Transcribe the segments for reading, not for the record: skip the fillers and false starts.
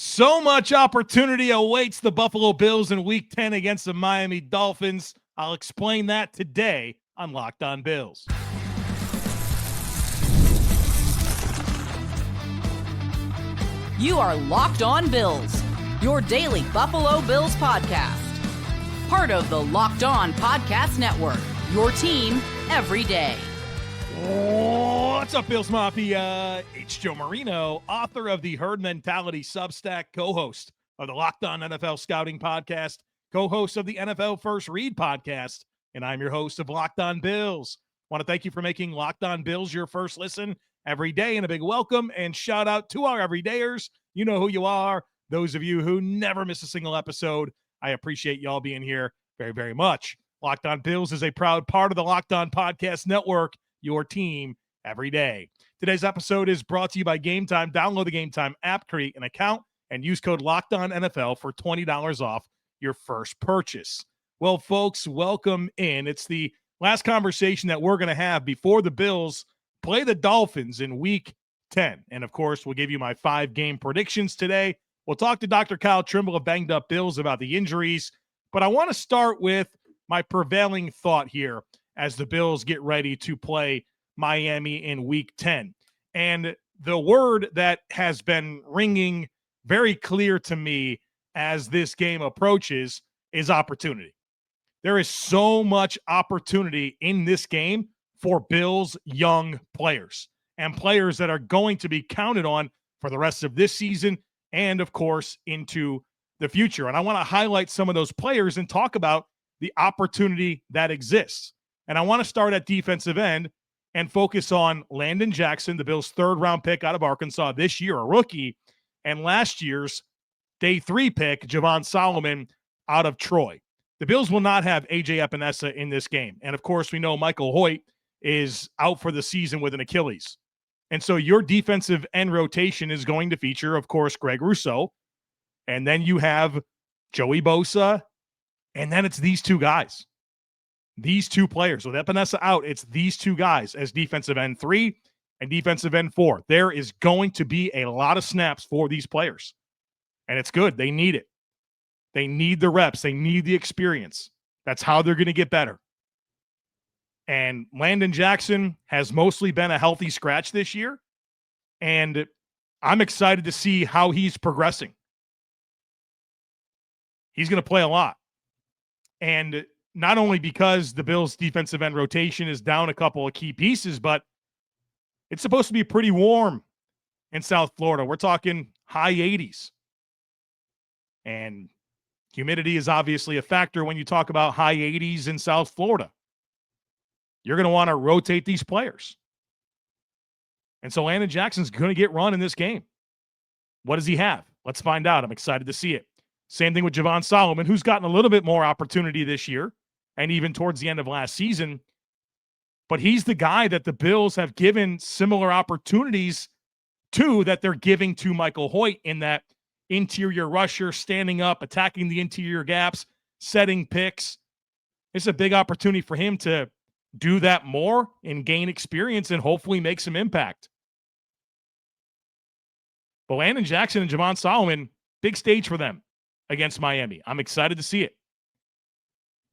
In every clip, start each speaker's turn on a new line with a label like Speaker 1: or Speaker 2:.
Speaker 1: So much opportunity awaits the Buffalo Bills in Week 10 against the Miami Dolphins. I'll explain that today on Locked On Bills.
Speaker 2: You are Locked On Bills, your daily Buffalo Bills podcast. Part of the Locked On Podcast Network, your team every day.
Speaker 1: What's up, Bills Mafia? It's Joe Marino, author of the Herd Mentality Substack, co-host of the Locked On NFL Scouting Podcast, co-host of the NFL First Read Podcast, and I'm your host of Locked On Bills. I want to thank you for making Locked On Bills your first listen every day, and a big welcome and shout out to our everydayers. You know who you are. Those of you who never miss a single episode, I appreciate y'all being here very, very much. Locked On Bills is a proud part of the Locked On Podcast Network, your team every day. Today's episode is brought to you by Game Time. Download the Game Time app, create an account, and use code LOCKEDONNFL for $20 off your first purchase. Well, folks, welcome in. It's the last conversation that we're going to have before the Bills play the Dolphins in Week 10. And, of course, we'll give you my 5-game predictions today. We'll talk to Dr. Kyle Trimble of Banged Up Bills about the injuries. But I want to start with my prevailing thought here as the Bills get ready to play Miami in Week 10. And the word that has been ringing very clear to me as this game approaches is opportunity. There is so much opportunity in this game for Bills young players and players that are going to be counted on for the rest of this season and, of course, into the future. And I want to highlight some of those players and talk about the opportunity that exists. And I want to start at defensive end and focus on Landon Jackson, the Bills' third-round pick out of Arkansas this year, a rookie, and last year's day 3 pick, Javon Solomon, out of Troy. The Bills will not have A.J. Epinesa in this game. And, of course, we know Michael Hoecht is out for the season with an Achilles. And so your defensive end rotation is going to feature, of course, Greg Rousseau. And then you have Joey Bosa. And then it's these two guys. These two players. With Epinesa out, it's these two guys as defensive end 3 and defensive end 4. There is going to be a lot of snaps for these players. And it's good. They need it. They need the reps. They need the experience. That's how they're going to get better. And Landon Jackson has mostly been a healthy scratch this year. And I'm excited to see how he's progressing. He's going to play a lot. And not only because the Bills' defensive end rotation is down a couple of key pieces, but it's supposed to be pretty warm in South Florida. We're talking high 80s. And humidity is obviously a factor when you talk about high 80s in South Florida. You're going to want to rotate these players. And so Landon Jackson's going to get run in this game. What does he have? Let's find out. I'm excited to see it. Same thing with Javon Solomon, who's gotten a little bit more opportunity this year and even towards the end of last season. But he's the guy that the Bills have given similar opportunities to that they're giving to Michael Hoecht in that interior rusher, standing up, attacking the interior gaps, setting picks. It's a big opportunity for him to do that more and gain experience and hopefully make some impact. But Landon Jackson and Javon Solomon, big stage for them against Miami. I'm excited to see it.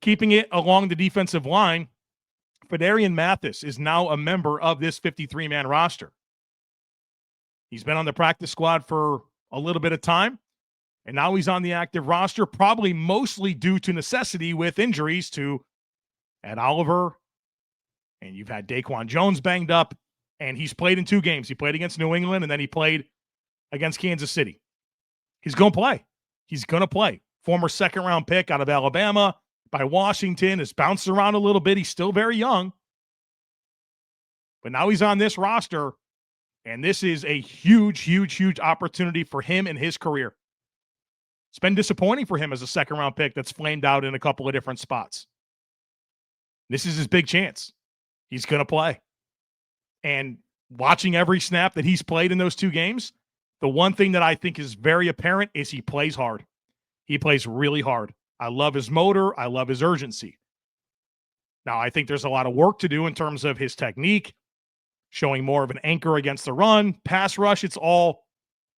Speaker 1: Keeping it along the defensive line, Phidarian Mathis is now a member of this 53-man roster. He's been on the practice squad for a little bit of time, and now he's on the active roster, probably mostly due to necessity with injuries to Ed Oliver, and you've had Daquan Jones banged up, and he's played in 2 games. He played against New England, and then he played against Kansas City. He's going to play. He's going to play. Former second-round pick out of Alabama by Washington, has bounced around a little bit. He's still very young. But now he's on this roster, and this is a huge, huge, huge opportunity for him in his career. It's been disappointing for him as a second-round pick that's flamed out in a couple of different spots. This is his big chance. He's going to play. And watching every snap that he's played in those 2 games, the one thing that I think is very apparent is he plays hard. He plays really hard. I love his motor. I love his urgency. Now, I think there's a lot of work to do in terms of his technique, showing more of an anchor against the run, pass rush. It's all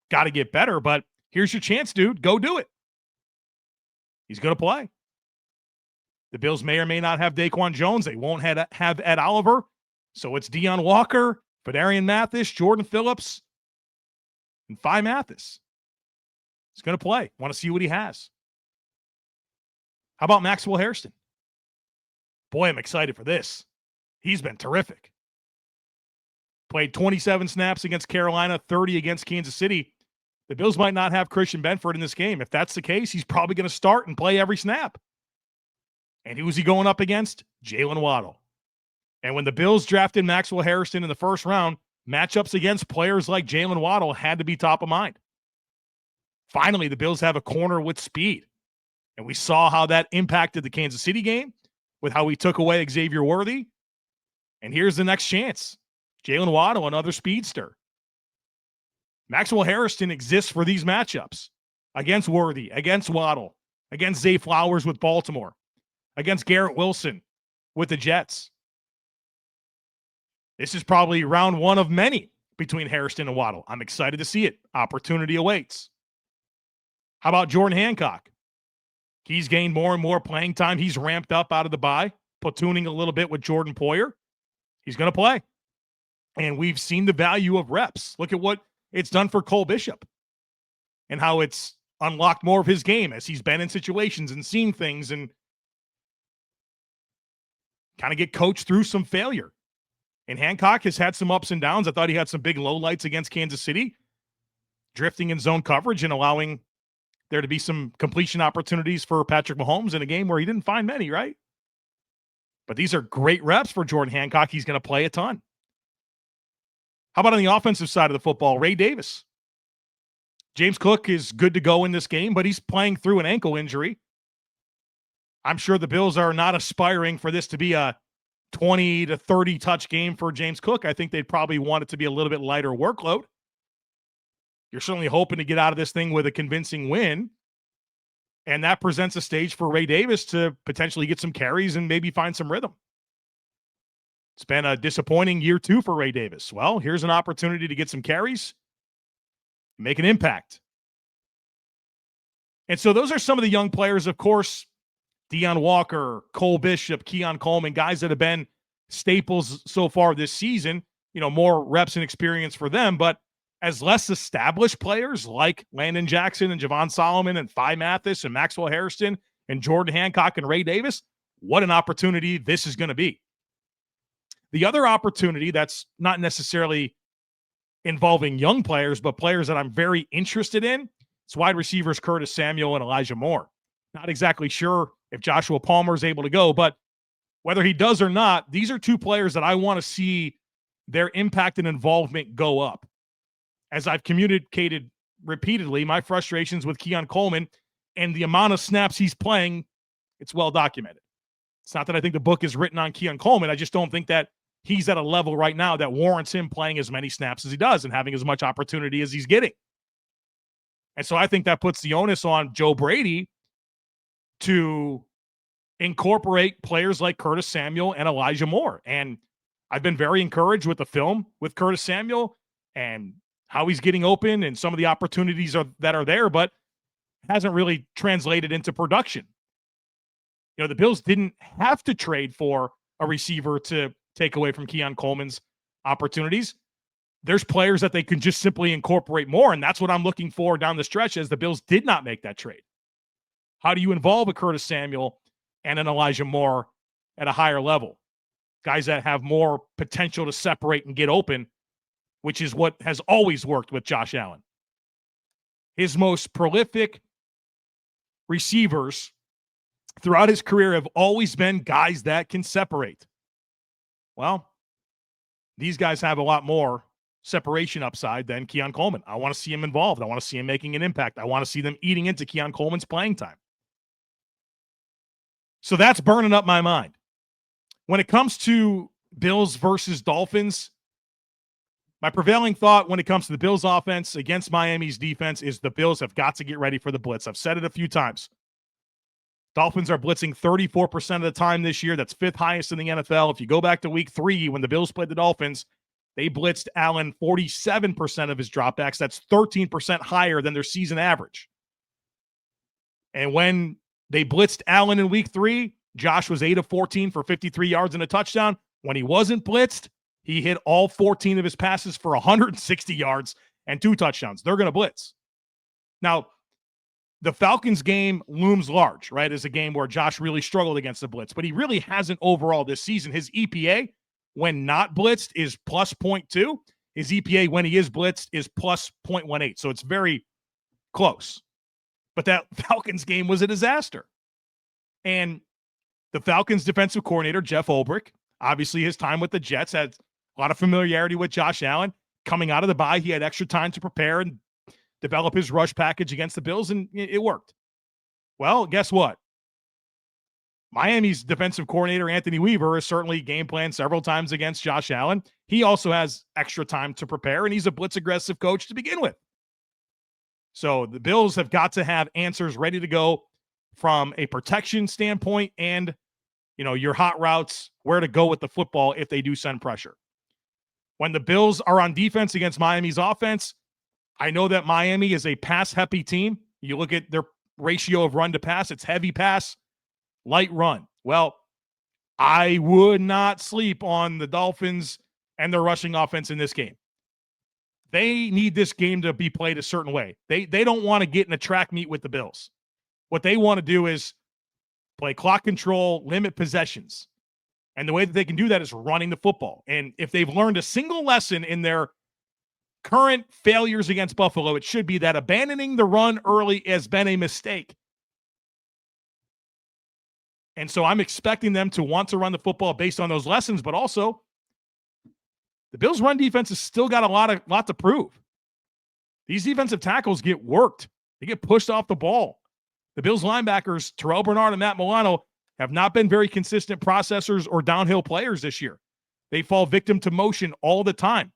Speaker 1: got to get better, but Here's your chance, dude. Go do it. He's going to play. The Bills may or may not have Daquan Jones. They won't have Ed Oliver. So it's Deion Walker, Fedarian Mathis, Jordan Phillips, and Phi Mathis. He's going to play. Want to see what he has. How about Maxwell Hairston? Boy, I'm excited for this. He's been terrific. Played 27 snaps against Carolina, 30 against Kansas City. The Bills might not have Christian Benford in this game. If that's the case, he's probably going to start and play every snap. And who was he going up against? Jalen Waddle. And when the Bills drafted Maxwell Hairston in the first round, matchups against players like Jalen Waddle had to be top of mind. Finally, the Bills have a corner with speed. And we saw how that impacted the Kansas City game with how we took away Xavier Worthy. And here's the next chance. Jalen Waddle, another speedster. Maxwell Hairston exists for these matchups. Against Worthy, against Waddle, against Zay Flowers with Baltimore, against Garrett Wilson with the Jets. This is probably round one of many between Hairston and Waddle. I'm excited to see it. Opportunity awaits. How about Jordan Hancock? He's gained more and more playing time. He's ramped up out of the bye, platooning a little bit with Jordan Poyer. He's going to play. And we've seen the value of reps. Look at what it's done for Cole Bishop and how it's unlocked more of his game as he's been in situations and seen things and kind of get coached through some failure. And Hancock has had some ups and downs. I thought he had some big lowlights against Kansas City, drifting in zone coverage and allowing there to be some completion opportunities for Patrick Mahomes in a game where he didn't find many, right? But these are great reps for Jordan Hancock. He's going to play a ton. How about on the offensive side of the football? Ray Davis. James Cook is good to go in this game, but he's playing through an ankle injury. I'm sure the Bills are not aspiring for this to be a 20 to 30 touch game for James Cook. I think they'd probably want it to be a little bit lighter workload. You're certainly hoping to get out of this thing with a convincing win. And that presents a stage for Ray Davis to potentially get some carries and maybe find some rhythm. It's been a disappointing year two for Ray Davis. Well, here's an opportunity to get some carries, make an impact. And so those are some of the young players, of course, Deion Walker, Cole Bishop, Keon Coleman, guys that have been staples so far this season, more reps and experience for them. But as less established players like Landon Jackson and Javon Solomon and Phi Mathis and Maxwell Hairston and Jordan Hancock and Ray Davis, what an opportunity this is going to be. The other opportunity that's not necessarily involving young players, but players that I'm very interested in, it's wide receivers Curtis Samuel and Elijah Moore. Not exactly sure if Joshua Palmer is able to go, but whether he does or not, these are two players that I want to see their impact and involvement go up. As I've communicated repeatedly, my frustrations with Keon Coleman and the amount of snaps he's playing, it's well documented. It's not that I think the book is written on Keon Coleman. I just don't think that he's at a level right now that warrants him playing as many snaps as he does and having as much opportunity as he's getting. And so I think that puts the onus on Joe Brady to incorporate players like Curtis Samuel and Elijah Moore. And I've been very encouraged with the film with Curtis Samuel and how he's getting open and some of the opportunities that are there, but hasn't really translated into production. The Bills didn't have to trade for a receiver to take away from Keon Coleman's opportunities. There's players that they can just simply incorporate more, and that's what I'm looking for down the stretch as the Bills did not make that trade. How do you involve a Curtis Samuel and an Elijah Moore at a higher level? Guys that have more potential to separate and get open, which is what has always worked with Josh Allen. His most prolific receivers throughout his career have always been guys that can separate. Well, these guys have a lot more separation upside than Keon Coleman. I want to see him involved. I want to see him making an impact. I want to see them eating into Keon Coleman's playing time. So that's burning up my mind. When it comes to Bills versus Dolphins, my prevailing thought when it comes to the Bills offense against Miami's defense is the Bills have got to get ready for the blitz. I've said it a few times. Dolphins are blitzing 34% of the time this year. That's fifth highest in the NFL. If you go back to week 3, when the Bills played the Dolphins, They blitzed Allen 47% of his dropbacks. That's 13% higher than their season average. And when they blitzed Allen in week 3, Josh was 8 of 14 for 53 yards and a touchdown. When he wasn't blitzed, he hit all 14 of his passes for 160 yards and 2 touchdowns. They're going to blitz. Now, the Falcons game looms large, right, as a game where Josh really struggled against the blitz, but he really hasn't overall this season. His EPA when not blitzed is plus 0.2. His EPA when he is blitzed is plus 0.18. So it's very close. But that Falcons game was a disaster. And the Falcons defensive coordinator, Jeff Ulbrich, obviously his time with the Jets had a lot of familiarity with Josh Allen. Coming out of the bye, he had extra time to prepare and develop his rush package against the Bills, and it worked. Well, guess what? Miami's defensive coordinator, Anthony Weaver, has certainly game planned several times against Josh Allen. He also has extra time to prepare, and he's a blitz-aggressive coach to begin with. So the Bills have got to have answers ready to go from a protection standpoint and, your hot routes, where to go with the football if they do send pressure. When the Bills are on defense against Miami's offense, I know that Miami is a pass-heavy team. You look at their ratio of run to pass, it's heavy pass, light run. Well, I would not sleep on the Dolphins and their rushing offense in this game. They need this game to be played a certain way. They don't want to get in a track meet with the Bills. What they want to do is play clock control, limit possessions. And the way that they can do that is running the football. And if they've learned a single lesson in their current failures against Buffalo, it should be that abandoning the run early has been a mistake. And so I'm expecting them to want to run the football based on those lessons, but also the Bills' run defense has still got a lot to prove. These defensive tackles get worked. They get pushed off the ball. The Bills' linebackers, Terrell Bernard and Matt Milano, have not been very consistent processors or downhill players this year. They fall victim to motion all the time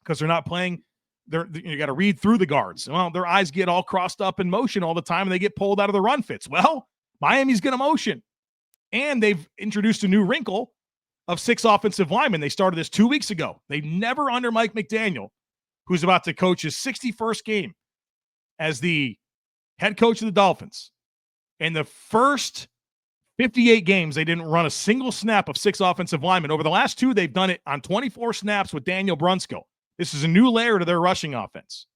Speaker 1: because they're not playing. You got to read through the guards. Well, their eyes get all crossed up in motion all the time, and they get pulled out of the run fits. Well, Miami's going to motion. And they've introduced a new wrinkle of 6 offensive linemen. They started this 2 weeks ago. They never under Mike McDaniel, who's about to coach his 61st game as the head coach of the Dolphins. In the first 58 games, they didn't run a single snap of 6 offensive linemen. Over the last 2, they've done it on 24 snaps with Daniel Brunskill. This is a new layer to their rushing offense.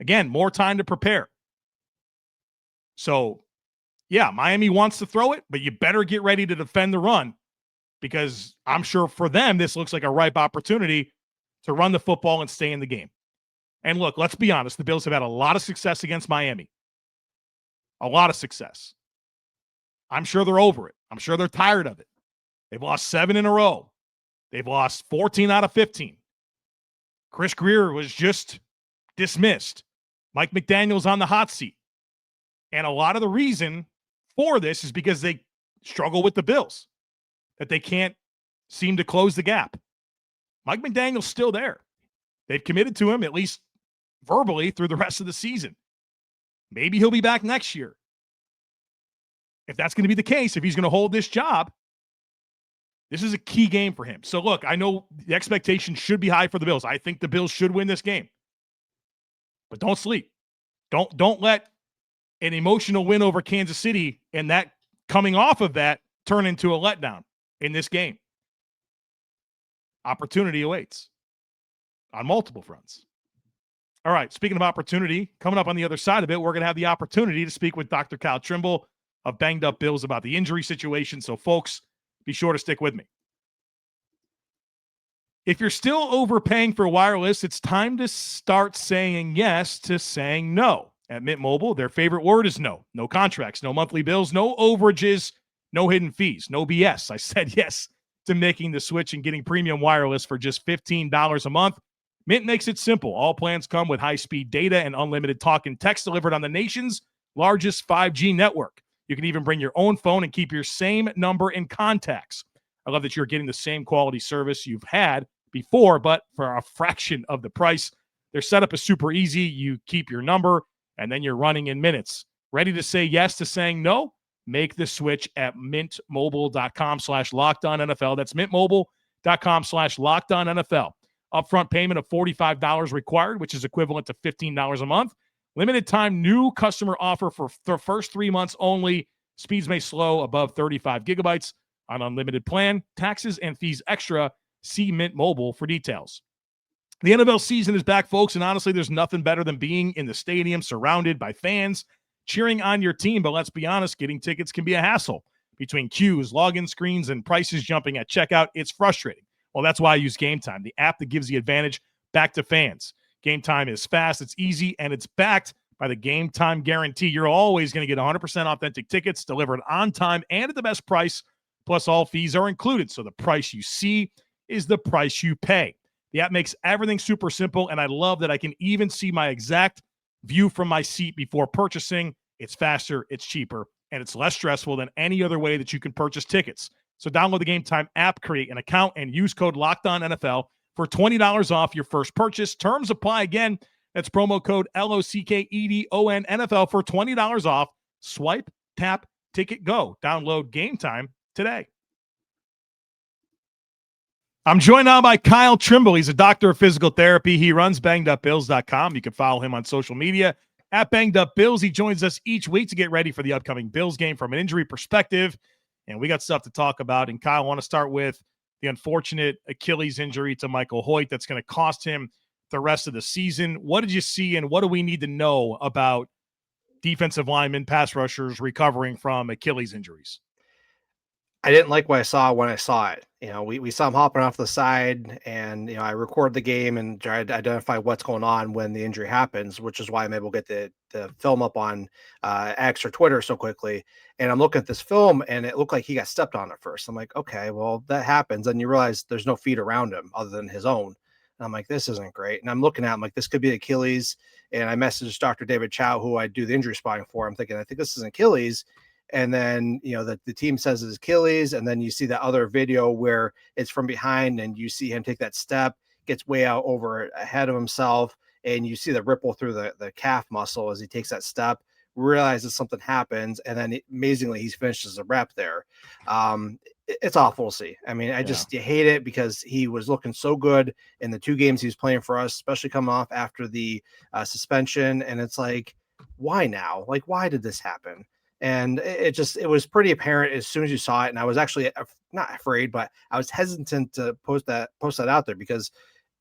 Speaker 1: Again, more time to prepare. So, yeah, Miami wants to throw it, but you better get ready to defend the run because I'm sure for them, this looks like a ripe opportunity to run the football and stay in the game. And look, let's be honest. The Bills have had a lot of success against Miami. A lot of success. I'm sure they're over it. I'm sure they're tired of it. They've lost 7 in a row. They've lost 14 out of 15. Chris Greer was just dismissed. Mike McDaniel's on the hot seat. And a lot of the reason for this is because they struggle with the Bills, that they can't seem to close the gap. Mike McDaniel's still there. They've committed to him, at least verbally, through the rest of the season. Maybe he'll be back next year. If that's going to be the case, if he's going to hold this job, this is a key game for him. So look, I know the expectation should be high for the Bills. I think the Bills should win this game. But don't sleep. Don't let an emotional win over Kansas City and that coming off of that turn into a letdown in this game. Opportunity awaits on multiple fronts. All right, speaking of opportunity, coming up on the other side of it, we're going to have the opportunity to speak with Dr. Kyle Trimble of Banged Up Bills about the injury situation. So, folks, be sure to stick with me. If you're still overpaying for wireless, it's time to start saying yes to saying no. At Mint Mobile, their favorite word is no. No contracts, no monthly bills, no overages, no hidden fees, no BS. I said yes to making the switch and getting premium wireless for just $15 a month. Mint makes it simple. All plans come with high-speed data and unlimited talk and text delivered on the nation's largest 5G network. You can even bring your own phone and keep your same number in contacts. I love that you're getting the same quality service you've had before, but for a fraction of the price. Their setup is super easy. You keep your number, and then you're running in minutes. Ready to say yes to saying no? Make the switch at mintmobile.com/LockedOnNFL. That's mintmobile.com/LockedOnNFL. Upfront payment of $45 required, which is equivalent to $15 a month. Limited time new customer offer for the first 3 months only. Speeds may slow above 35 gigabytes on unlimited plan. Taxes and fees extra. See Mint Mobile for details. The NFL season is back, folks, and honestly, there's nothing better than being in the stadium surrounded by fans cheering on your team. But let's be honest, getting tickets can be a hassle. Between queues, login screens, and prices jumping at checkout, it's frustrating. Well, that's why I use Game Time, the app that gives the advantage back to fans. Game Time is fast, it's easy, and it's backed by the Game Time guarantee. You're always going to get 100% authentic tickets delivered on time and at the best price, plus all fees are included. So the price you see is the price you pay. The app makes everything super simple, and I love that I can even see my exact view from my seat before purchasing. It's faster, it's cheaper, and it's less stressful than any other way that you can purchase tickets. So download the Game Time app, create an account, and use code LOCKEDONNFL for $20 off your first purchase. Terms apply. Again, that's promo code LOCKEDON NFL for $20 off. Swipe, tap, ticket, go. Download Game Time today. I'm joined now by Kyle Trimble. He's a doctor of physical therapy. He runs bangedupbills.com. You can follow him on social media at bangedupbills. He joins us each week to get ready for the upcoming Bills game from an injury perspective. And we got stuff to talk about. And Kyle, I want to start with the unfortunate Achilles injury to Michael Hoecht that's going to cost him the rest of the season. What did you see, and what do we need to know about defensive linemen, pass rushers recovering from Achilles injuries?
Speaker 3: I didn't like what I saw when I saw it. We saw him hopping off the side, and I record the game and try to identify what's going on when the injury happens, which is why I'm able to get the film up on X or Twitter so quickly. And I'm looking at this film, and it looked like he got stepped on at first. I'm like, okay, well, that happens. And you realize there's no feet around him other than his own. And I'm like, this isn't great. And I'm looking at him like, this could be Achilles. And I messaged Dr. David Chow, who I do the injury spotting for. I'm thinking, I think this is Achilles. And then, the team says it's Achilles. And then you see that other video where it's from behind and you see him take that step, gets way out over ahead of himself. And you see the ripple through the calf muscle as he takes that step, realizes something happens. And then amazingly, he finishes a rep there. It's awful to see. I mean, you hate it because he was looking so good in the 2 games he was playing for us, especially coming off after the suspension. And it's like, why now? Like, why did this happen? And it was pretty apparent as soon as you saw it. And I was actually not afraid, but I was hesitant to post that out there because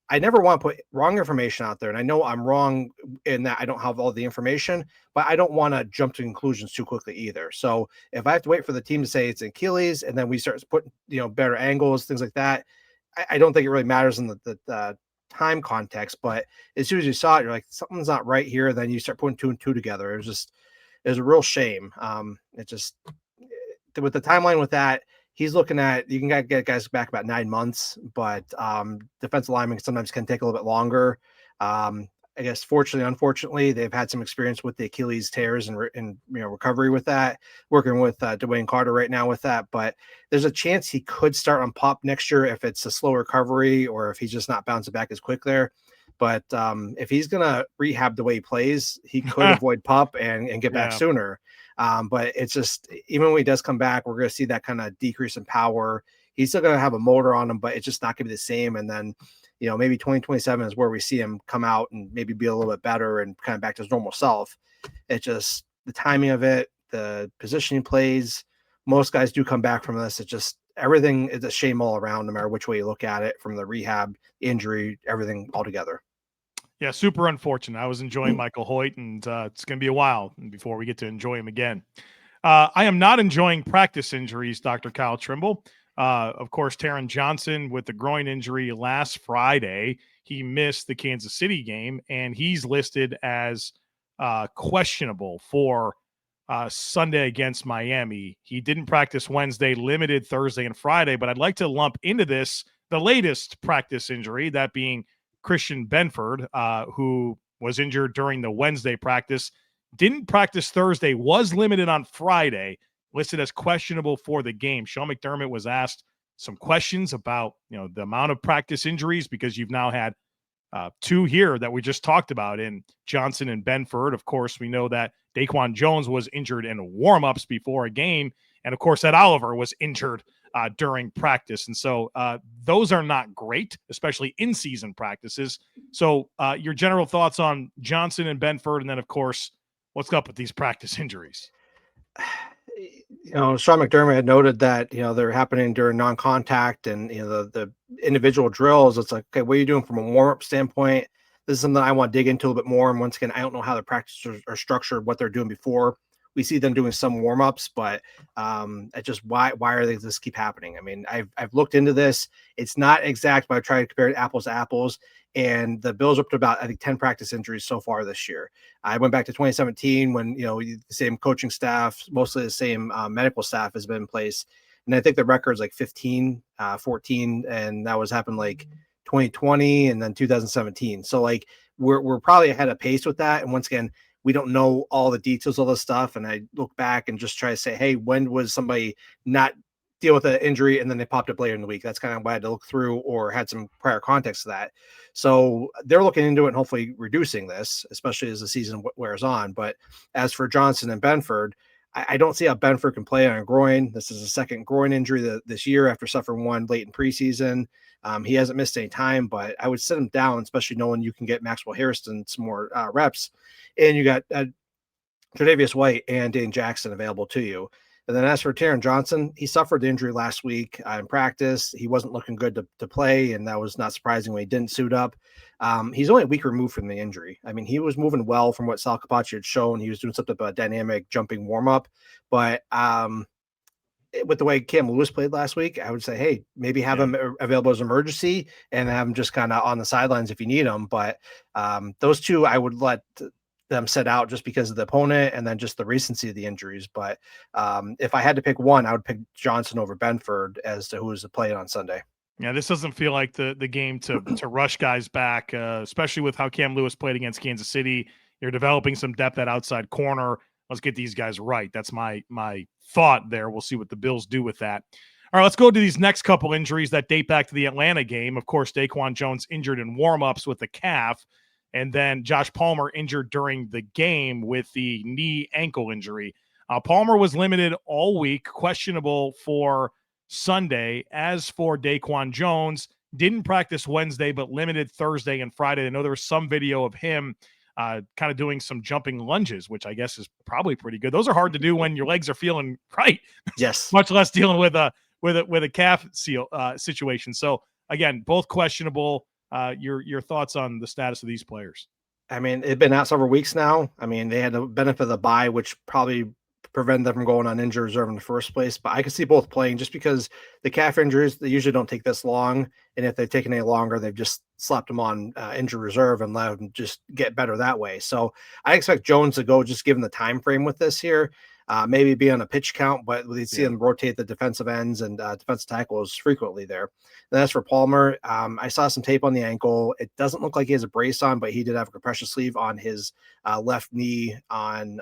Speaker 3: I never want to put wrong information out there. And I know I'm wrong in that I don't have all the information, but I don't want to jump to conclusions too quickly either. So if I have to wait for the team to say it's Achilles and then we start putting, better angles, things like that, I don't think it really matters in the time context. But as soon as you saw it, you're like, something's not right here. Then you start putting 2 and 2 together. It was a real shame. It just, with the timeline with that, he's looking at, you can get guys back about 9 months, but defensive linemen sometimes can take a little bit longer. I guess fortunately, unfortunately, they've had some experience with the Achilles tears and recovery with that, working with Dwayne Carter right now with that. But there's a chance he could start on PUP next year if it's a slow recovery or if he's just not bouncing back as quick there. But if he's going to rehab the way he plays, he could avoid PUP and get back sooner. But it's just, even when he does come back, we're going to see that kind of decrease in power. He's still going to have a motor on him, but it's just not going to be the same. And then, maybe 2027 is where we see him come out and maybe be a little bit better and kind of back to his normal self. It's just the timing of it, the position he plays. Most guys do come back from this. It's just, everything is a shame all around, no matter which way you look at it, from the rehab, injury, everything all together.
Speaker 1: Yeah, super unfortunate. I was enjoying Michael Hoecht, and it's going to be a while before we get to enjoy him again. I am not enjoying practice injuries, Dr. Kyle Trimble. Of course, Taron Johnson with the groin injury last Friday. He missed the Kansas City game, and he's listed as questionable for Sunday against Miami. He didn't practice Wednesday, limited Thursday and Friday, but I'd like to lump into this the latest practice injury, that being Christian Benford, who was injured during the Wednesday practice, didn't practice Thursday, was limited on Friday, listed as questionable for the game. Sean McDermott was asked some questions about, the amount of practice injuries, because you've now had 2 here that we just talked about in Johnson and Benford. Of course, we know that Daquan Jones was injured in warmups before a game. And of course, Ed Oliver was injured during practice. And so those are not great, especially in-season practices. So your general thoughts on Johnson and Benford, and then, of course, what's up with these practice injuries?
Speaker 3: Sean McDermott had noted that, they're happening during non-contact and, the individual drills. It's like, okay, what are you doing from a warm-up standpoint? This is something I want to dig into a little bit more. And once again, I don't know how the practices are structured, what they're doing before. We see them doing some warm-ups, but it's just why are they this keep happening? I mean, I've looked into this. It's not exact, but I try to compare it apples to apples. And the Bills are up to about, I think, 10 practice injuries so far this year. I went back to 2017 when, the same coaching staff, mostly the same medical staff has been in place. And I think the record's like 15, 14, and that was happened like 2020 and then 2017. So like we're probably ahead of pace with that. And once again, we don't know all the details of this stuff. And I look back and just try to say, hey, when was somebody not deal with an injury and then they popped up later in the week? That's kind of what I had to look through or had some prior context to that. So they're looking into it and hopefully reducing this, especially as the season wears on. But as for Johnson and Benford, I don't see how Benford can play on a groin. This is a second groin injury this year after suffering one late in preseason. He hasn't missed any time, but I would sit him down, especially knowing you can get Maxwell Hairston some more reps. And you got Tre'Davious White and Landon Jackson available to you. And then as for Taron Johnson, he suffered the injury last week in practice. He wasn't looking good to play, and that was not surprising when he didn't suit up. He's only a week removed from the injury. I mean, he was moving well from what Sal Capaccio had shown. He was doing something about a dynamic jumping warm-up. But with the way Cam Lewis played last week, I would say, hey, maybe have him available as emergency and have him just kind of on the sidelines if you need him. But those two, I would let them set out just because of the opponent and then just the recency of the injuries. But if I had to pick one, I would pick Johnson over Benford as to who is playing on Sunday.
Speaker 1: Yeah, this doesn't feel like the game to rush guys back, especially with how Cam Lewis played against Kansas City. You're developing some depth at outside corner. Let's get these guys right. That's my thought there. We'll see what the Bills do with that. All right, let's go to these next couple injuries that date back to the Atlanta game. Of course, Daquan Jones injured in warmups with the calf, and then Josh Palmer injured during the game with the knee ankle injury. Palmer was limited all week, questionable for Sunday. As for Daquan Jones, didn't practice Wednesday, but limited Thursday and Friday. I know there was some video of him kind of doing some jumping lunges, which I guess is probably pretty good. Those are hard to do when your legs are feeling right.
Speaker 3: Yes.
Speaker 1: Much less dealing with a calf situation. So again, both questionable. Your thoughts on the status of these players?
Speaker 3: I mean, it's been out several weeks now. I mean, they had the benefit of the bye, which probably prevented them from going on injured reserve in the first place. But I can see both playing just because the calf injuries, they usually don't take this long. And if they've taken any longer, they've just slapped them on injured reserve and let them just get better that way. So I expect Jones to go just given the time frame with this here. Maybe be on a pitch count, but we see him rotate the defensive ends and defensive tackles frequently there. And as for Palmer, I saw some tape on the ankle. It doesn't look like he has a brace on, but he did have a compression sleeve on his left knee on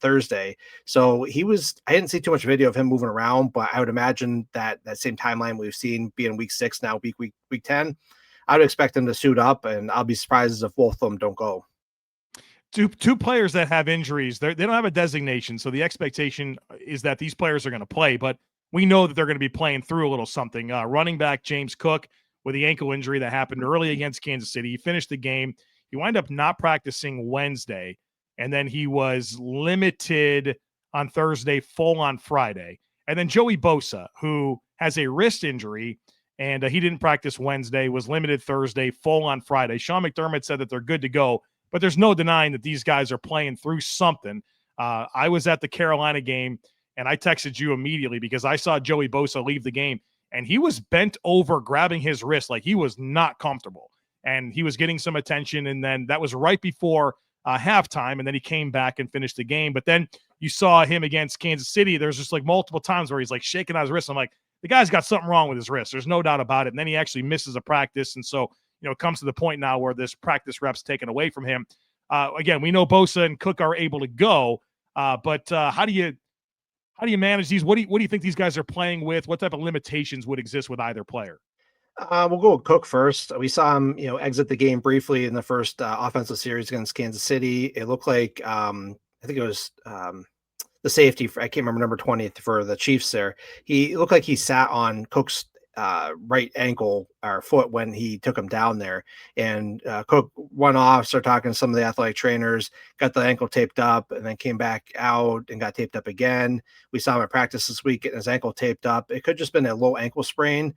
Speaker 3: Thursday. So I didn't see too much video of him moving around, but I would imagine that same timeline we've seen being week 6 now, week 10, I would expect him to suit up, and I'll be surprised if both of them don't go.
Speaker 1: Two players that have injuries, they don't have a designation, so the expectation is that these players are going to play, but we know that they're going to be playing through a little something. Running back James Cook with the ankle injury that happened early against Kansas City. He finished the game. He wound up not practicing Wednesday, and then he was limited on Thursday, full on Friday. And then Joey Bosa, who has a wrist injury, and he didn't practice Wednesday, was limited Thursday, full on Friday. Sean McDermott said that they're good to go, but there's no denying that these guys are playing through something. I was at the Carolina game, and I texted you immediately because I saw Joey Bosa leave the game, and he was bent over grabbing his wrist like he was not comfortable. And he was getting some attention, and then that was right before halftime, and then he came back and finished the game. But then you saw him against Kansas City. There's just like multiple times where he's like shaking out his wrist. I'm like, the guy's got something wrong with his wrist. There's no doubt about it. And then he actually misses a practice, and so it comes to the point now where this practice reps taken away from him. Again, we know Bosa and Cook are able to go, but how do you manage these? What do you think these guys are playing with? What type of limitations would exist with either player?
Speaker 3: We'll go with Cook first. We saw him, exit the game briefly in the first offensive series against Kansas City. It looked like I think it was the safety for, I can't remember number 20 for the Chiefs there. He looked like he sat on Cook's right ankle or foot when he took him down there. And Cook went off, started talking to some of the athletic trainers, got the ankle taped up, and then came back out and got taped up again. We saw him at practice this week getting his ankle taped up. It could just been a low ankle sprain.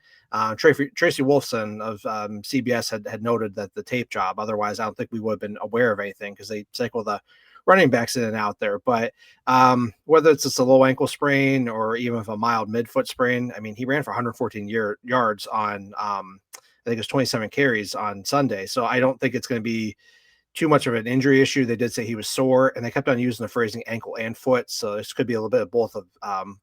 Speaker 3: Tracy Wolfson of CBS had noted that the tape job. Otherwise, I don't think we would have been aware of anything because they cycle the running backs in and out there. But whether it's just a low ankle sprain or even if a mild midfoot sprain, I mean, he ran for 114 yards on, I think it was 27 carries on Sunday. So I don't think it's going to be too much of an injury issue. They did say he was sore, and they kept on using the phrasing ankle and foot. So this could be a little bit of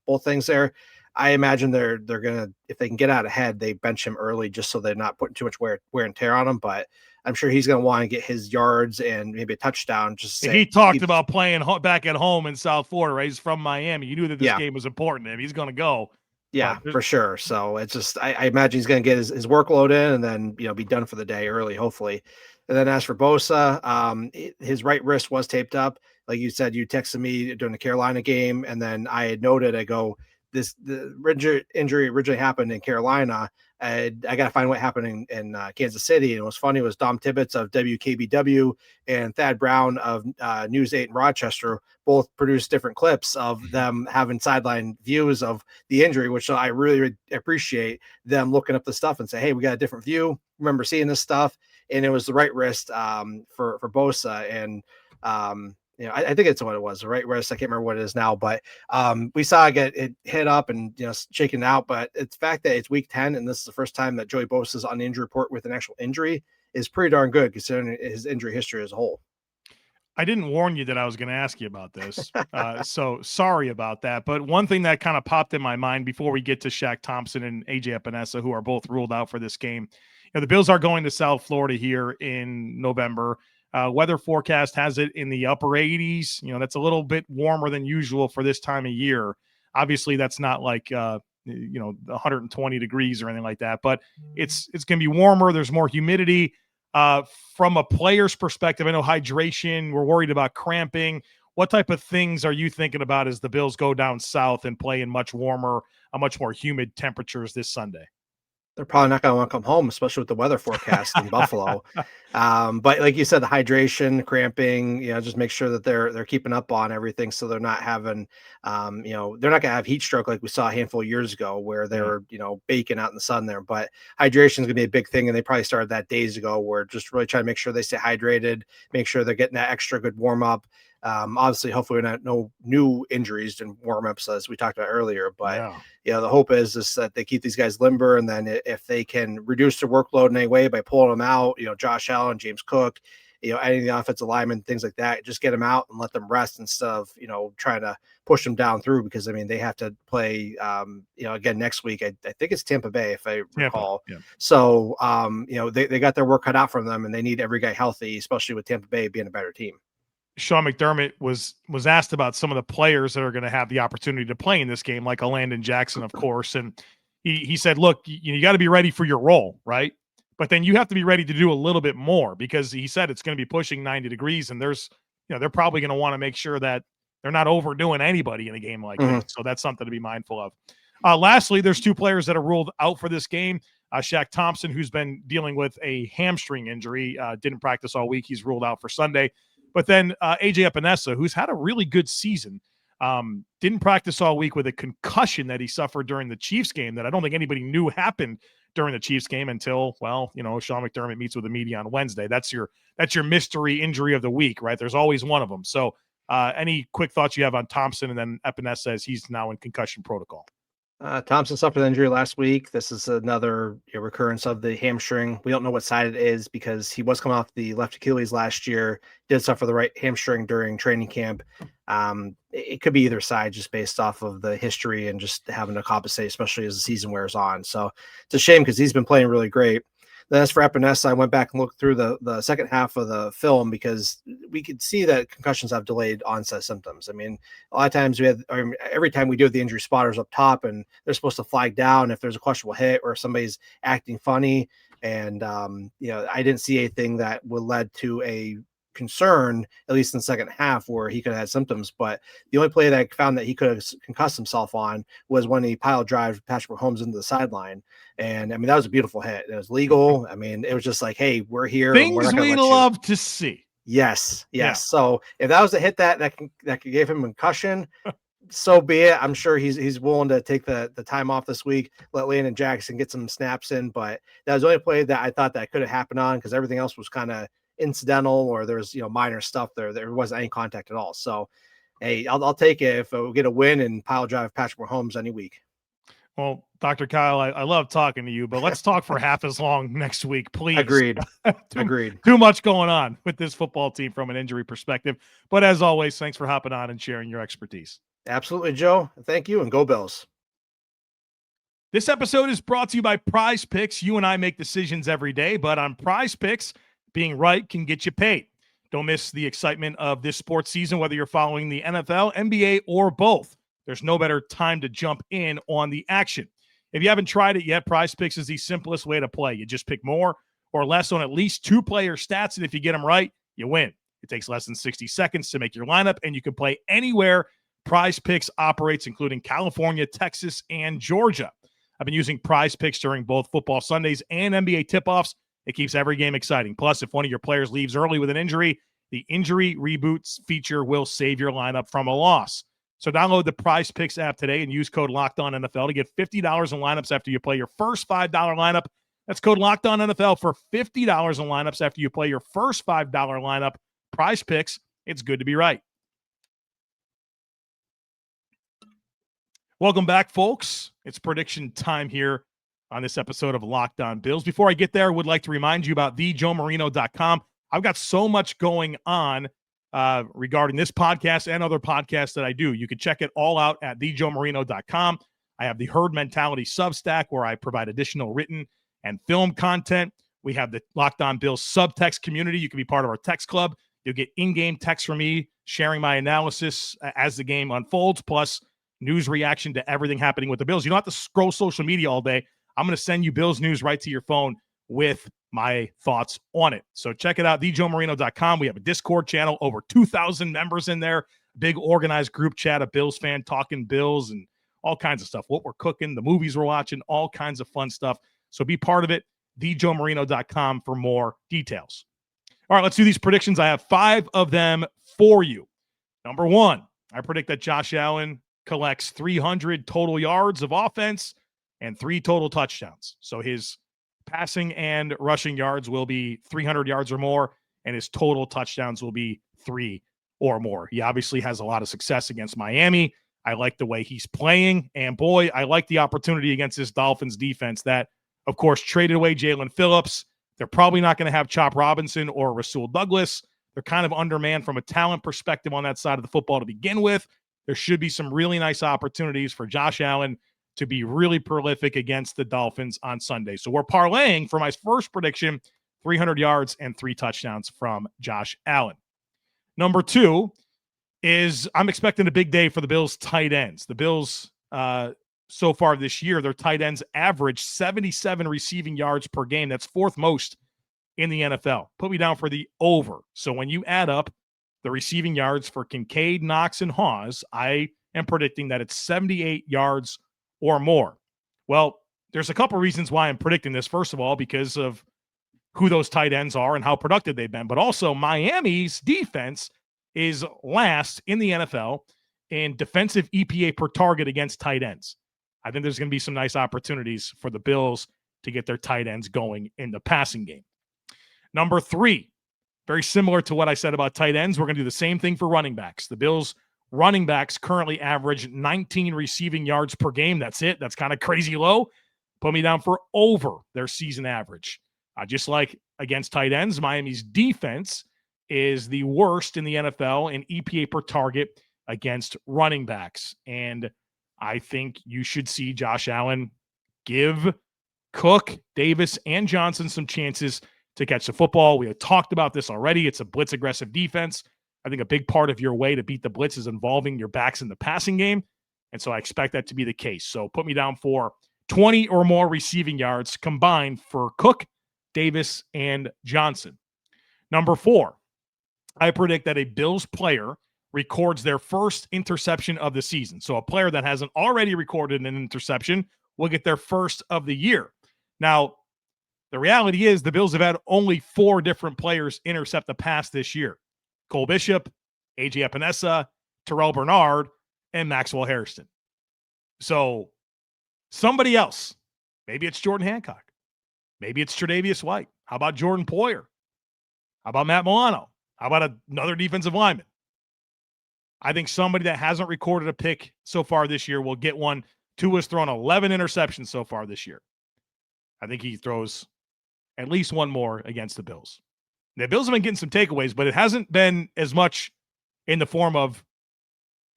Speaker 3: both things there. I imagine they're gonna, if they can get out ahead, they bench him early just so they're not putting too much wear and tear on him. But I'm sure he's going to want to get his yards and maybe a touchdown. Just
Speaker 1: he talked about playing back at home in South Florida. Right? He's from Miami. You knew that this game was important to him. He's going to go.
Speaker 3: Yeah, for sure. So it's just, I imagine he's going to get his workload in and then, be done for the day early, hopefully. And then as for Bosa, his right wrist was taped up. Like you said, you texted me during the Carolina game. And then I had noted, I go, the injury originally happened in Carolina. I got to find what happened in Kansas City. And what was funny was Dom Tibbetts of WKBW and Thad Brown of News 8 in Rochester both produced different clips of them having sideline views of the injury, which I really appreciate them looking up the stuff and say, hey, we got a different view. Remember seeing this stuff. And it was the right wrist for Bosa. And, I think it's what it was, the right wrist. I can't remember what it is now, but we saw it get it hit up and shaken out. But it's the fact that it's week 10 and this is the first time that Joey Bosa is on the injury report with an actual injury is pretty darn good considering his injury history as a whole.
Speaker 1: I didn't warn you that I was going to ask you about this, so sorry about that. But one thing that kind of popped in my mind before we get to Shaq Thompson and AJ Epinesa, who are both ruled out for this game, the Bills are going to South Florida here in November. Weather forecast has it in the upper 80s. That's a little bit warmer than usual for this time of year. Obviously, that's not like 120 degrees or anything like that, but it's going to be warmer. There's more humidity. From a player's perspective, I know hydration. We're worried about cramping. What type of things are you thinking about as the Bills go down south and play in much warmer, much more humid temperatures this Sunday?
Speaker 3: They're probably not going to want to come home, especially with the weather forecast in Buffalo. But like you said, the hydration, cramping, just make sure that they're keeping up on everything. So they're not having, they're not going to have heat stroke like we saw a handful of years ago where they were, baking out in the sun there. But hydration is going to be a big thing. And they probably started that days ago where just really trying to make sure they stay hydrated, make sure they're getting that extra good warm up. Obviously, hopefully no new injuries and warm-ups as we talked about earlier, but the hope is that they keep these guys limber. And then if they can reduce their workload in any way by pulling them out, Josh Allen, James Cook, any of the offensive linemen, things like that, just get them out and let them rest instead of, trying to push them down through because they have to play, again, next week. I think it's Tampa Bay, if I recall. Yeah. So, they got their work cut out from them and they need every guy healthy, especially with Tampa Bay being a better team.
Speaker 1: Sean McDermott was asked about some of the players that are going to have the opportunity to play in this game, like a Landon Jackson, of course. And he said, look, you got to be ready for your role, right? But then you have to be ready to do a little bit more because he said it's going to be pushing 90 degrees and there's, they're probably going to want to make sure that they're not overdoing anybody in a game like this. So that's something to be mindful of. Lastly, there's two players that are ruled out for this game. Shaq Thompson, who's been dealing with a hamstring injury, didn't practice all week. He's ruled out for Sunday. But then AJ Epinesa, who's had a really good season, didn't practice all week with a concussion that he suffered during the Chiefs game that I don't think anybody knew happened during the Chiefs game until, Sean McDermott meets with the media on Wednesday. That's your mystery injury of the week, right? There's always one of them. So any quick thoughts you have on Thompson? And then Epinesa says he's now in concussion protocol.
Speaker 3: Thompson suffered an injury last week. This is another recurrence of the hamstring. We don't know what side it is because he was coming off the left Achilles last year, did suffer the right hamstring during training camp. It could be either side just based off of the history and just having to compensate, especially as the season wears on. So it's a shame because he's been playing really great. Then as for Epinesa, I went back and looked through the second half of the film because we could see that concussions have delayed onset symptoms. A lot of times every time we do the injury spotters up top and they're supposed to flag down if there's a questionable hit or somebody's acting funny. And, I didn't see anything that would lead to a concern, at least in the second half, where he could have had symptoms. But the only play that I found that he could have concussed himself on was when he pile drive Patrick Mahomes into the sideline. And I mean, that was a beautiful hit. It was legal. I mean, it was just like, hey, we're here. And we're
Speaker 1: Things
Speaker 3: not gonna
Speaker 1: we
Speaker 3: let you.
Speaker 1: love to see.
Speaker 3: Yes.
Speaker 1: Yeah.
Speaker 3: So if that was a hit that could give him a concussion, so be it. I'm sure he's willing to take the time off this week, let Landon Jackson get some snaps in. But that was the only play that I thought that could have happened on, because everything else was kind of incidental, or there's minor stuff there. There wasn't any contact at all. So hey, I'll take it if we get a win and pile drive Patrick Mahomes any week.
Speaker 1: Well, Dr. Kyle, I love talking to you, but let's talk for half as long next week, please.
Speaker 3: Agreed.
Speaker 1: Agreed. Too much going on with this football team from an injury perspective. But as always, thanks for hopping on and sharing your expertise.
Speaker 3: Absolutely, Joe. Thank you, and go Bills.
Speaker 1: This episode is brought to you by PrizePicks. You and I make decisions every day, but on PrizePicks, being right can get you paid. Don't miss the excitement of this sports season, whether you're following the NFL, NBA, or both. There's no better time to jump in on the action. If you haven't tried it yet, PrizePicks is the simplest way to play. You just pick more or less on at least 2 player stats, and if you get them right, you win. It takes less than 60 seconds to make your lineup, and you can play anywhere PrizePicks operates, including California, Texas, and Georgia. I've been using PrizePicks during both football Sundays and NBA tip-offs. It keeps every game exciting. Plus, if one of your players leaves early with an injury, the injury reboots feature will save your lineup from a loss. So download the PrizePicks app today and use code LOCKEDONNFL to get $50 in lineups after you play your first $5 lineup. That's code LOCKEDONNFL for $50 in lineups after you play your first $5 lineup. PrizePicks, it's good to be right. Welcome back, folks. It's prediction time here on this episode of Locked On Bills. Before I get there, I would like to remind you about thejoemarino.com. I've got so much going on regarding this podcast and other podcasts that I do. You can check it all out at thejoemarino.com. I have the Herd Mentality Substack, where I provide additional written and film content. We have the Locked On Bills subtext community. You can be part of our text club. You'll get in-game text from me sharing my analysis as the game unfolds, plus news reaction to everything happening with the Bills. You don't have to scroll social media all day. I'm going to send you Bills news right to your phone with my thoughts on it. So check it out, thejoemarino.com. We have a Discord channel, over 2,000 members in there, big organized group chat of Bills fan talking Bills and all kinds of stuff, what we're cooking, the movies we're watching, all kinds of fun stuff. So be part of it, thejoemarino.com for more details. All right, let's do these predictions. I have 5 of them for you. Number 1, I predict that Josh Allen collects 300 total yards of offense and 3 total touchdowns. So his passing and rushing yards will be 300 yards or more, and his total touchdowns will be 3 or more. He obviously has a lot of success against Miami. I like the way he's playing, and boy, I like the opportunity against this Dolphins defense that, of course, traded away Jalen Phillips. They're probably not going to have Chop Robinson or Rasul Douglas. They're kind of undermanned from a talent perspective on that side of the football to begin with. There should be some really nice opportunities for Josh Allen to be really prolific against the Dolphins on Sunday. So we're parlaying for my first prediction, 300 yards and 3 touchdowns from Josh Allen. Number 2 is I'm expecting a big day for the Bills tight ends. The Bills, so far this year, their tight ends average 77 receiving yards per game. That's 4th most in the NFL. Put me down for the over. So when you add up the receiving yards for Kincaid, Knox, and Hawes, I am predicting that it's 78 yards or more. Well, there's a couple reasons why I'm predicting this. First of all, because of who those tight ends are and how productive they've been. But also, Miami's defense is last in the NFL in defensive EPA per target against tight ends. I think there's going to be some nice opportunities for the Bills to get their tight ends going in the passing game. Number 3, very similar to what I said about tight ends, we're going to do the same thing for running backs. The Bills running backs currently average 19 receiving yards per game. That's it. That's kind of crazy low. Put me down for over their season average. Just like against tight ends, Miami's defense is the worst in the NFL in EPA per target against running backs. And I think you should see Josh Allen give Cook, Davis, and Johnson some chances to catch the football. We have talked about this already. It's a blitz aggressive defense. I think a big part of your way to beat the blitz is involving your backs in the passing game. And so I expect that to be the case. So put me down for 20 or more receiving yards combined for Cook, Davis, and Johnson. Number 4, I predict that a Bills player records their first interception of the season. So a player that hasn't already recorded an interception will get their first of the year. Now, the reality is the Bills have had only 4 different players intercept the pass this year. Cole Bishop, A.J. Epinesa, Terrell Bernard, and Maxwell Hairston. So somebody else, maybe it's Jordan Hancock. Maybe it's Tre'Davious White. How about Jordan Poyer? How about Matt Milano? How about another defensive lineman? I think somebody that hasn't recorded a pick so far this year will get one. Tua's thrown 11 interceptions so far this year. I think he throws at least one more against the Bills. The Bills have been getting some takeaways, but it hasn't been as much in the form of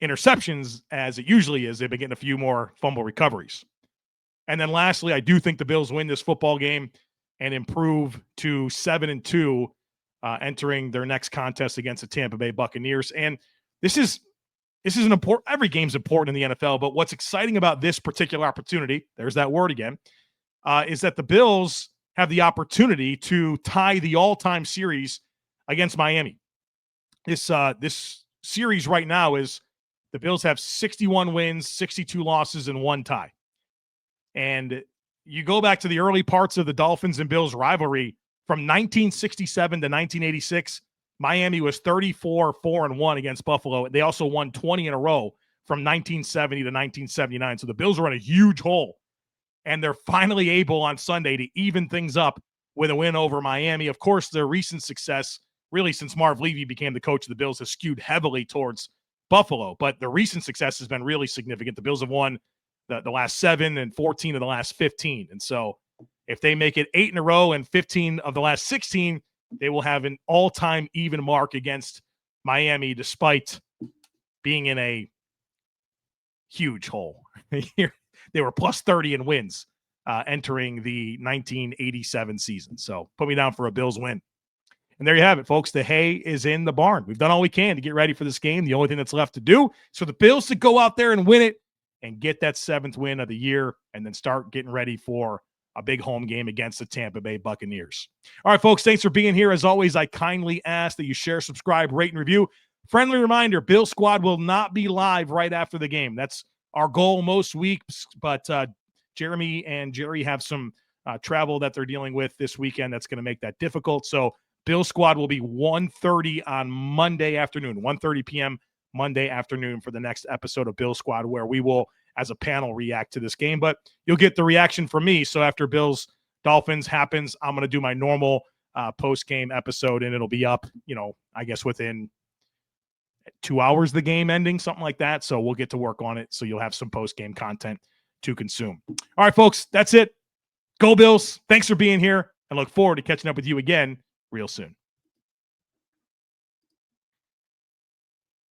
Speaker 1: interceptions as it usually is. They've been getting a few more fumble recoveries. And then lastly, I do think the Bills win this football game and improve to 7-2, entering their next contest against the Tampa Bay Buccaneers. And this is an important, every game's important in the NFL, but what's exciting about this particular opportunity, there's that word again, is that the Bills have the opportunity to tie the all-time series against Miami. This series right now is the Bills have 61 wins, 62 losses, and 1 tie. And you go back to the early parts of the Dolphins and Bills rivalry from 1967 to 1986, Miami was 34-4-1 against Buffalo. They also won 20 in a row from 1970 to 1979. So the Bills were in a huge hole. And they're finally able on Sunday to even things up with a win over Miami. Of course, their recent success, really since Marv Levy became the coach of the Bills, has skewed heavily towards Buffalo. But the recent success has been really significant. The Bills have won the last 7 and 14 of the last 15. And so if they make it 8 in a row and 15 of the last 16, they will have an all-time even mark against Miami, despite being in a huge hole. They were plus 30 in wins entering the 1987 season. So put me down for a Bills win. And there you have it, folks. The hay is in the barn. We've done all we can to get ready for this game. The only thing that's left to do is for the Bills to go out there and win it and get that 7th win of the year and then start getting ready for a big home game against the Tampa Bay Buccaneers. All right, folks, thanks for being here. As always, I kindly ask that you share, subscribe, rate, and review. Friendly reminder, Bill Squad will not be live right after the game. That's our goal most weeks, but Jeremy and Jerry have some travel that they're dealing with this weekend that's going to make that difficult. So Bill Squad will be 1:30 on Monday afternoon, 1:30 p.m. Monday afternoon for the next episode of Bill Squad, where we will, as a panel, react to this game. But you'll get the reaction from me. So after Bills Dolphins happens, I'm going to do my normal post-game episode, and it'll be up, I guess within 2 hours the game ending, something like that. So we'll get to work on it. So you'll have some post-game content to consume. All right, folks, that's it. Go Bills. Thanks for being here, and look forward to catching up with you again real soon.